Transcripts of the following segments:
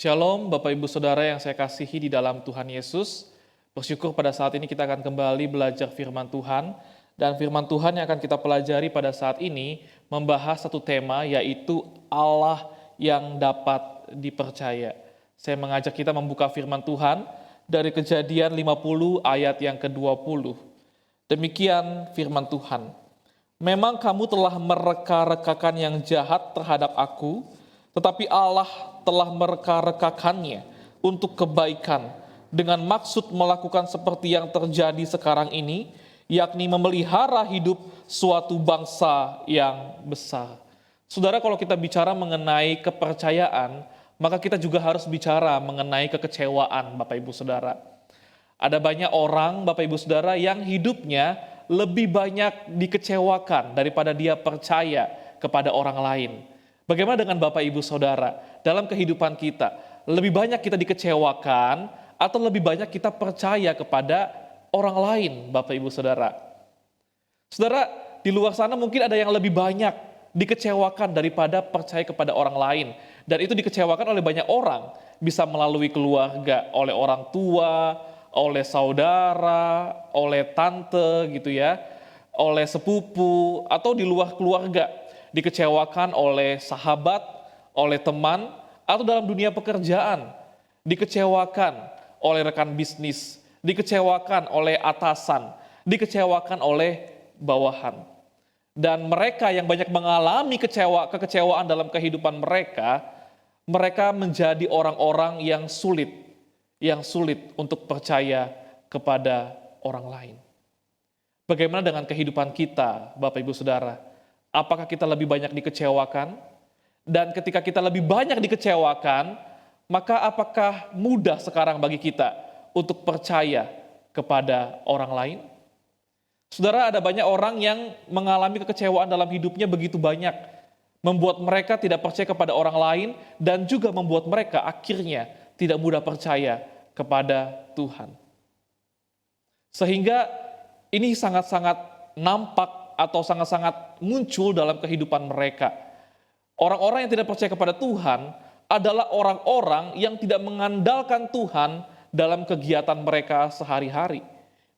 Shalom Bapak Ibu Saudara yang saya kasihi di dalam Tuhan Yesus. Bersyukur pada saat ini kita akan kembali belajar firman Tuhan. Dan firman Tuhan yang akan kita pelajari pada saat ini membahas satu tema, yaitu Allah yang dapat dipercaya. Saya mengajak kita membuka firman Tuhan dari Kejadian 50 ayat yang ke-20. Demikian firman Tuhan. Memang kamu telah mereka-rekakan yang jahat terhadap aku, tetapi Allah telah mereka-rekakannya untuk kebaikan dengan maksud melakukan seperti yang terjadi sekarang ini, yakni memelihara hidup suatu bangsa yang besar. Saudara, kalau kita bicara mengenai kepercayaan, maka kita juga harus bicara mengenai kekecewaan, Bapak Ibu Saudara. Ada banyak orang, Bapak Ibu Saudara, yang hidupnya lebih banyak dikecewakan daripada dia percaya kepada orang lain. Bagaimana dengan Bapak Ibu Saudara? Dalam kehidupan kita, lebih banyak kita dikecewakan atau lebih banyak kita percaya kepada orang lain, Bapak Ibu Saudara? Saudara, di luar sana mungkin ada yang lebih banyak dikecewakan daripada percaya kepada orang lain. Dan itu dikecewakan oleh banyak orang. Bisa melalui keluarga, oleh orang tua, oleh saudara, oleh tante gitu ya, oleh sepupu, atau di luar keluarga. Dikecewakan oleh sahabat, oleh teman, atau dalam dunia pekerjaan. Dikecewakan oleh rekan bisnis, dikecewakan oleh atasan, dikecewakan oleh bawahan. Dan mereka yang banyak mengalami kekecewaan dalam kehidupan mereka, mereka menjadi orang-orang yang sulit untuk percaya kepada orang lain. Bagaimana dengan kehidupan kita, Bapak Ibu Saudara? Apakah kita lebih banyak dikecewakan? Dan ketika kita lebih banyak dikecewakan, maka apakah mudah sekarang bagi kita untuk percaya kepada orang lain? Saudara, ada banyak orang yang mengalami kekecewaan dalam hidupnya begitu banyak, membuat mereka tidak percaya kepada orang lain dan juga membuat mereka akhirnya tidak mudah percaya kepada Tuhan. Sehingga ini sangat-sangat nampak atau sangat-sangat muncul dalam kehidupan mereka. Orang-orang yang tidak percaya kepada Tuhan adalah orang-orang yang tidak mengandalkan Tuhan dalam kegiatan mereka sehari-hari.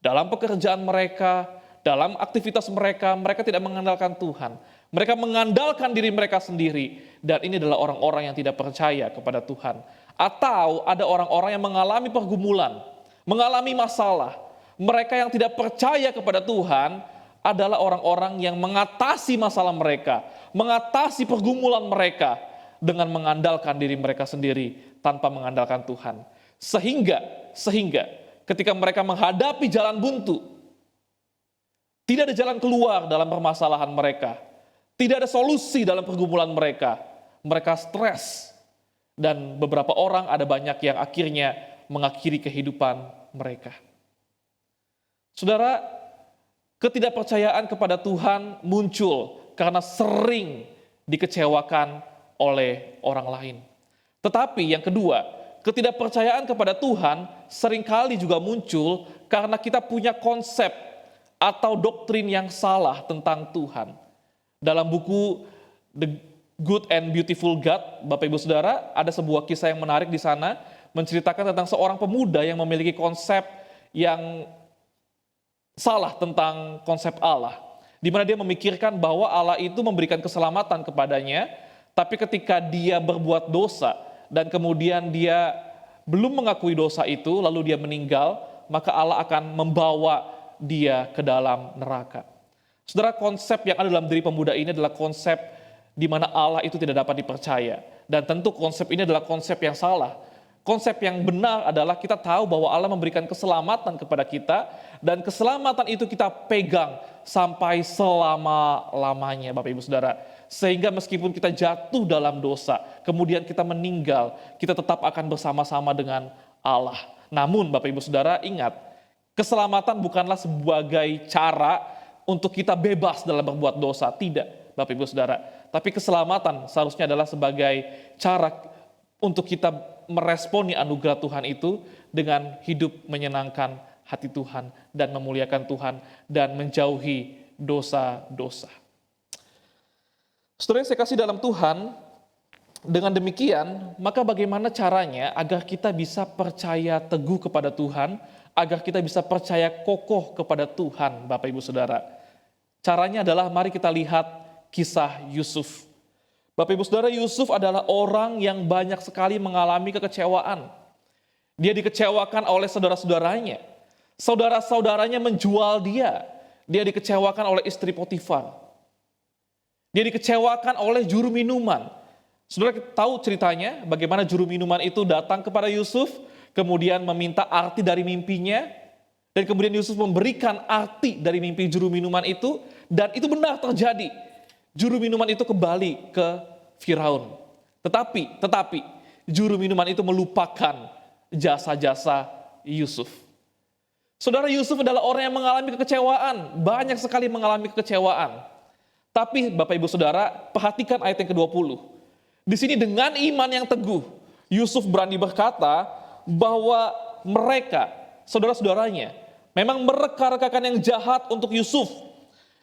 Dalam pekerjaan mereka, dalam aktivitas mereka, mereka tidak mengandalkan Tuhan. Mereka mengandalkan diri mereka sendiri. Dan ini adalah orang-orang yang tidak percaya kepada Tuhan. Atau ada orang-orang yang mengalami pergumulan, mengalami masalah. Mereka yang tidak percaya kepada Tuhan adalah orang-orang yang mengatasi masalah mereka, mengatasi pergumulan mereka dengan mengandalkan diri mereka sendiri tanpa mengandalkan Tuhan. Sehingga ketika mereka menghadapi jalan buntu, tidak ada jalan keluar dalam permasalahan mereka, tidak ada solusi dalam pergumulan mereka, mereka stres. Dan beberapa orang, ada banyak yang akhirnya mengakhiri kehidupan mereka. Saudara, ketidakpercayaan kepada Tuhan muncul karena sering dikecewakan oleh orang lain. Tetapi yang kedua, ketidakpercayaan kepada Tuhan seringkali juga muncul karena kita punya konsep atau doktrin yang salah tentang Tuhan. Dalam buku The Good and Beautiful God, Bapak Ibu Saudara, ada sebuah kisah yang menarik di sana, menceritakan tentang seorang pemuda yang memiliki konsep yang salah tentang konsep Allah, di mana dia memikirkan bahwa Allah itu memberikan keselamatan kepadanya, tapi ketika dia berbuat dosa dan kemudian dia belum mengakui dosa itu, lalu dia meninggal, maka Allah akan membawa dia ke dalam neraka. Saudara, konsep yang ada dalam diri pemuda ini adalah konsep di mana Allah itu tidak dapat dipercaya, dan tentu konsep ini adalah konsep yang salah. Konsep yang benar adalah kita tahu bahwa Allah memberikan keselamatan kepada kita, dan keselamatan itu kita pegang sampai selama-lamanya, Bapak Ibu Saudara. Sehingga meskipun kita jatuh dalam dosa, kemudian kita meninggal, kita tetap akan bersama-sama dengan Allah. Namun Bapak Ibu Saudara, ingat, keselamatan bukanlah sebagai cara untuk kita bebas dalam berbuat dosa. Tidak, Bapak Ibu Saudara. Tapi keselamatan seharusnya adalah sebagai cara untuk kita meresponi anugerah Tuhan itu dengan hidup menyenangkan hati Tuhan dan memuliakan Tuhan dan menjauhi dosa-dosa. Saudara yang saya kasih dalam Tuhan, Dengan demikian, maka bagaimana caranya agar kita bisa percaya teguh kepada Tuhan, agar kita bisa percaya kokoh kepada Tuhan, Bapak Ibu Saudara? Caranya adalah mari kita lihat kisah Yusuf. Bapak Ibu Saudara, Yusuf adalah orang yang banyak sekali mengalami kekecewaan. Dia dikecewakan oleh saudara-saudaranya. Saudara-saudaranya menjual dia. Dia dikecewakan oleh istri Potifar. Dia dikecewakan oleh juru minuman. Saudara tahu ceritanya bagaimana juru minuman itu datang kepada Yusuf, kemudian meminta arti dari mimpinya, dan kemudian Yusuf memberikan arti dari mimpi juru minuman itu, dan itu benar terjadi. Juru minuman itu kembali ke Firaun. Tetapi juru minuman itu melupakan jasa-jasa Yusuf. Saudara, Yusuf adalah orang yang mengalami kekecewaan, banyak sekali mengalami kekecewaan. Tapi Bapak Ibu Saudara, perhatikan ayat yang ke-20. Di sini dengan iman yang teguh, Yusuf berani berkata bahwa mereka, saudara-saudaranya, memang mereka-rekakan yang jahat untuk Yusuf.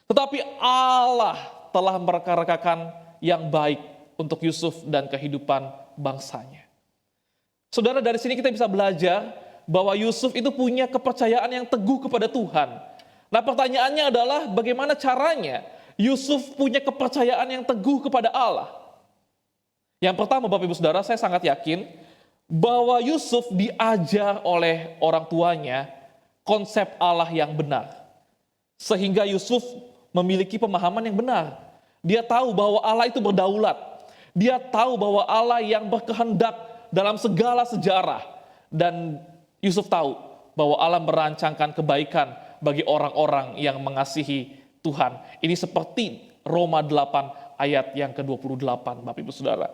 Tetapi Allah telah mereka-rekakan yang baik untuk Yusuf dan kehidupan bangsanya. Saudara, dari sini kita bisa belajar bahwa Yusuf itu punya kepercayaan yang teguh kepada Tuhan. Nah, pertanyaannya adalah bagaimana caranya Yusuf punya kepercayaan yang teguh kepada Allah? Yang pertama, Bapak Ibu Saudara, saya sangat yakin bahwa Yusuf diajar oleh orang tuanya konsep Allah yang benar. Sehingga Yusuf memiliki pemahaman yang benar. Dia tahu bahwa Allah itu berdaulat. Dia tahu bahwa Allah yang berkehendak dalam segala sejarah. Dan Yusuf tahu bahwa Allah merancangkan kebaikan bagi orang-orang yang mengasihi Tuhan. Ini seperti Roma 8 ayat yang ke-28, Bapak Ibu Saudara.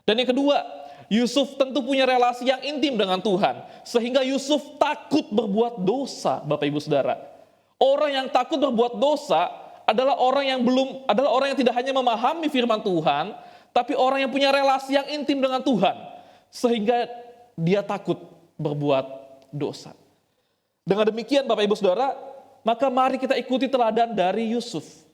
Dan yang kedua, Yusuf tentu punya relasi yang intim dengan Tuhan. Sehingga Yusuf takut berbuat dosa, Bapak Ibu Saudara. Orang yang takut berbuat dosa adalah orang yang tidak hanya memahami firman Tuhan, tapi orang yang punya relasi yang intim dengan Tuhan. Sehingga dia takut berbuat dosa. Dengan demikian Bapak Ibu Saudara, maka mari kita ikuti teladan dari Yusuf.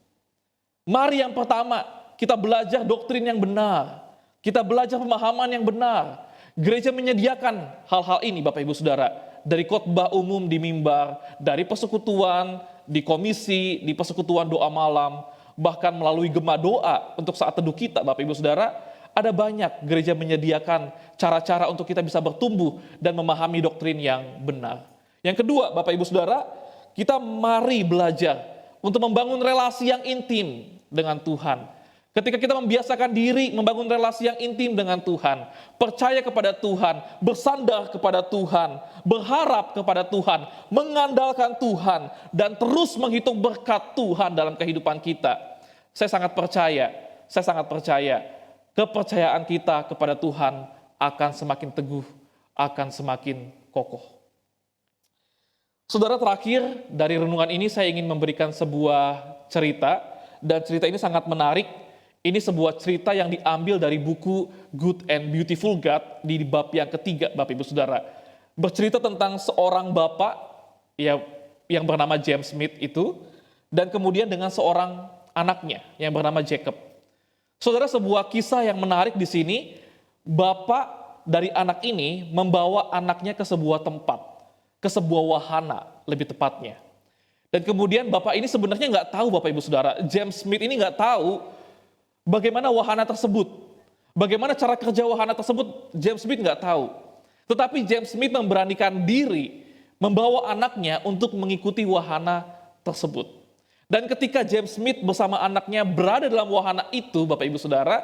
Mari yang pertama, kita belajar doktrin yang benar. Kita belajar pemahaman yang benar. Gereja menyediakan hal-hal ini Bapak Ibu Saudara. Dari khotbah umum di mimbar, dari persekutuan, di komisi, di persekutuan doa malam, bahkan melalui gema doa untuk saat teduh kita Bapak Ibu Saudara. Ada banyak gereja menyediakan cara-cara untuk kita bisa bertumbuh dan memahami doktrin yang benar. Yang kedua Bapak Ibu Saudara, kita mari belajar untuk membangun relasi yang intim dengan Tuhan. Ketika kita membiasakan diri membangun relasi yang intim dengan Tuhan, percaya kepada Tuhan, bersandar kepada Tuhan, berharap kepada Tuhan, mengandalkan Tuhan, dan terus menghitung berkat Tuhan dalam kehidupan kita. Saya sangat percaya, kepercayaan kita kepada Tuhan akan semakin teguh, akan semakin kokoh. Saudara, terakhir dari renungan ini saya ingin memberikan sebuah cerita, dan cerita ini sangat menarik. Ini sebuah cerita yang diambil dari buku Good and Beautiful God di bab yang ketiga, Bapak Ibu Saudara. Bercerita tentang seorang bapak ya, yang bernama James Smith itu, dan kemudian dengan seorang anaknya yang bernama Jacob. Saudara, sebuah kisah yang menarik di sini, bapak dari anak ini membawa anaknya ke sebuah tempat, ke sebuah wahana lebih tepatnya. Dan kemudian bapak ini sebenarnya nggak tahu, Bapak Ibu Saudara, James Smith ini nggak tahu bagaimana wahana tersebut, bagaimana cara kerja wahana tersebut, James Smith nggak tahu. Tetapi James Smith memberanikan diri membawa anaknya untuk mengikuti wahana tersebut. Dan ketika James Smith bersama anaknya berada dalam wahana itu, Bapak Ibu Saudara,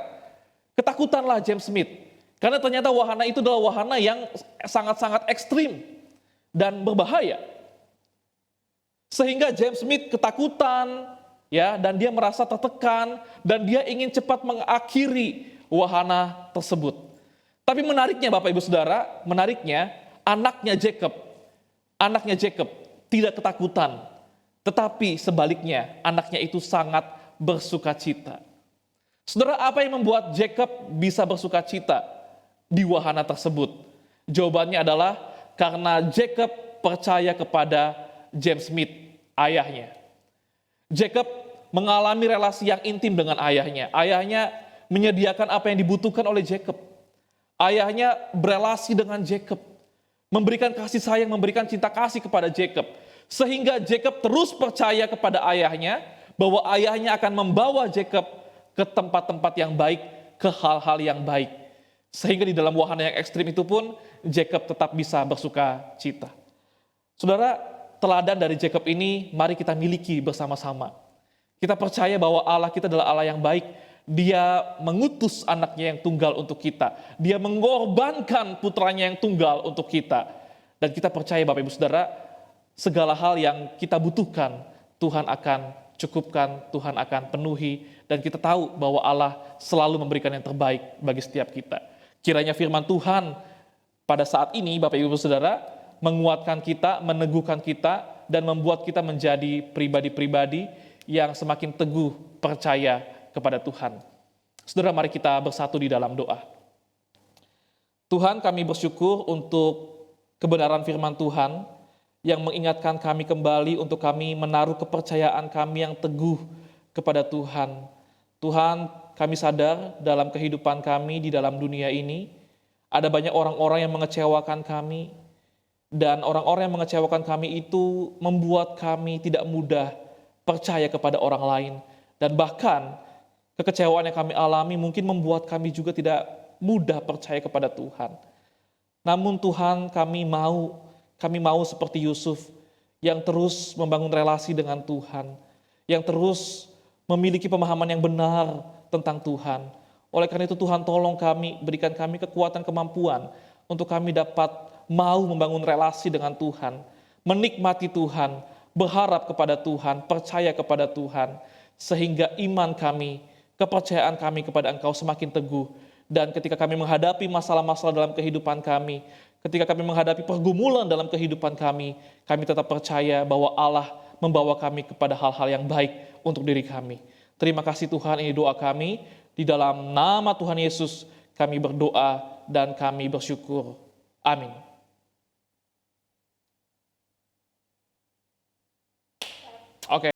ketakutanlah James Smith. Karena ternyata wahana itu adalah wahana yang sangat-sangat ekstrim dan berbahaya. Sehingga James Smith ketakutan, ya, dan dia merasa tertekan, dan dia ingin cepat mengakhiri wahana tersebut. Tapi menariknya Bapak Ibu Saudara, anaknya Jacob tidak ketakutan, tetapi sebaliknya anaknya itu sangat bersukacita. Saudara, apa yang membuat Jacob bisa bersukacita di wahana tersebut? Jawabannya adalah karena Jacob percaya kepada James Smith, ayahnya. Jacob mengalami relasi yang intim dengan ayahnya. Ayahnya menyediakan apa yang dibutuhkan oleh Jacob. Ayahnya berelasi dengan Jacob, memberikan kasih sayang, memberikan cinta kasih kepada Jacob. Sehingga Jacob terus percaya kepada ayahnya, bahwa ayahnya akan membawa Jacob ke tempat-tempat yang baik, ke hal-hal yang baik. Sehingga di dalam wahana yang ekstrim itu pun, Jacob tetap bisa bersuka cita. Saudara, teladan dari Jacob ini mari kita miliki bersama-sama. Kita percaya bahwa Allah kita adalah Allah yang baik. Dia mengutus anaknya yang tunggal untuk kita. Dia mengorbankan putranya yang tunggal untuk kita. Dan kita percaya Bapak Ibu Saudara, segala hal yang kita butuhkan, Tuhan akan cukupkan, Tuhan akan penuhi. Dan kita tahu bahwa Allah selalu memberikan yang terbaik bagi setiap kita. Kiranya firman Tuhan pada saat ini Bapak Ibu Saudara menguatkan kita, meneguhkan kita, dan membuat kita menjadi pribadi-pribadi yang semakin teguh percaya kepada Tuhan. Saudara, mari kita bersatu di dalam doa. Tuhan, kami bersyukur untuk kebenaran firman Tuhan yang mengingatkan kami kembali untuk kami menaruh kepercayaan kami yang teguh kepada Tuhan. Tuhan, kami sadar dalam kehidupan kami di dalam dunia ini, ada banyak orang-orang yang mengecewakan kami, dan orang-orang yang mengecewakan kami itu membuat kami tidak mudah percaya kepada orang lain. Dan bahkan kekecewaan yang kami alami mungkin membuat kami juga tidak mudah percaya kepada Tuhan. Namun Tuhan, kami mau seperti Yusuf yang terus membangun relasi dengan Tuhan, yang terus memiliki pemahaman yang benar tentang Tuhan. Oleh karena itu Tuhan, tolong kami, berikan kami kekuatan, kemampuan untuk kami dapat mau membangun relasi dengan Tuhan, menikmati Tuhan, berharap kepada Tuhan, percaya kepada Tuhan, sehingga iman kami, kepercayaan kami kepada Engkau semakin teguh. Dan ketika kami menghadapi masalah-masalah dalam kehidupan kami, ketika kami menghadapi pergumulan dalam kehidupan kami tetap percaya bahwa Allah membawa kami kepada hal-hal yang baik untuk diri kami. Terima kasih Tuhan, ini doa kami. Di dalam nama Tuhan Yesus kami berdoa dan kami bersyukur. Amin. Oke.